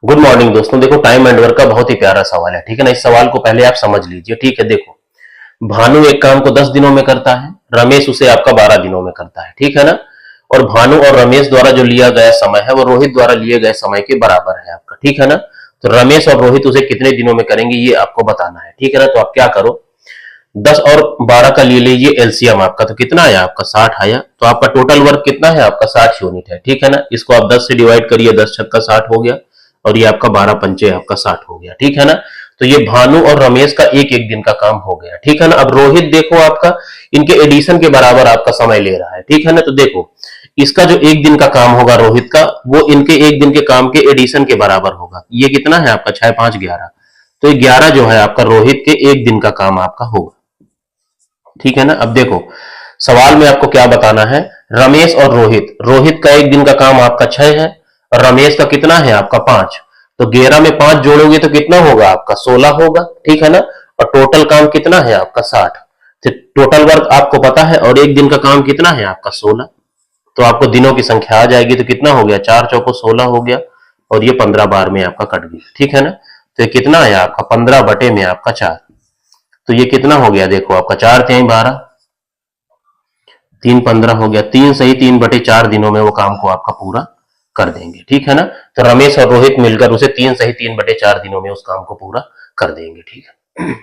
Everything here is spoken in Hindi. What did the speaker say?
गुड मॉर्निंग दोस्तों। देखो, टाइम एंड वर्क का बहुत ही प्यारा सवाल है, ठीक है ना। इस सवाल को पहले आप समझ लीजिए, ठीक है। देखो, भानु एक काम को 10 दिनों में करता है, रमेश उसे आपका 12 दिनों में करता है, ठीक है ना। और भानु और रमेश द्वारा जो लिया गया समय है वो रोहित द्वारा लिए गए समय के बराबर है आपका, ठीक है ना। तो रमेश और रोहित उसे कितने दिनों में करेंगे ये आपको बताना है, ठीक है ना। तो आप क्या करो, 10 और 12 का ले लीजिए एलसीएम आपका, तो कितना आया आपका 60 आया। तो आपका टोटल वर्क कितना है आपका 60 यूनिट है, ठीक है ना। इसको आप 10 से डिवाइड करिए, 10 छक्का 60 हो गया और ये आपका 12 पंचे आपका 60 हो गया, ठीक है ना। तो ये भानु और रमेश का एक एक दिन का काम हो गया, ठीक है ना। अब रोहित देखो आपका इनके एडिशन के बराबर आपका समय ले रहा है, ठीक है ना। तो देखो, इसका जो एक दिन का काम होगा रोहित का, वो इनके एक दिन के काम के एडिशन के बराबर होगा। ये कितना है आपका 6 5 11, तो ये 11 जो है आपका रोहित के एक दिन का काम आपका होगा, ठीक है ना। अब देखो, सवाल में आपको क्या बताना है, रमेश और रोहित, रोहित का एक दिन का काम आपका 6 है और रमेश का कितना है आपका 5। तो 11 में 5 जोड़ोगे तो कितना होगा आपका 16 होगा, ठीक है ना। और टोटल काम कितना है आपका 60। तो टोटल वर्क आपको पता है और एक दिन का काम कितना है आपका 16। तो आपको दिनों की संख्या आ जाएगी, तो कितना हो गया 4 चौको 16 हो गया और ये 15 बार में आपका कट गया, ठीक है ना। तो ये कितना आया आपका 15 बटे में आपका 4। तो ये कितना हो गया, देखो आपका 4 3 12, 3 15 हो गया। 3 सही 3 बटे 4 दिनों में वो काम को आपका पूरा कर देंगे, ठीक है ना। तो रमेश और रोहित मिलकर उसे 3 सही 3 बटे 4 दिनों में उस काम को पूरा कर देंगे, ठीक है।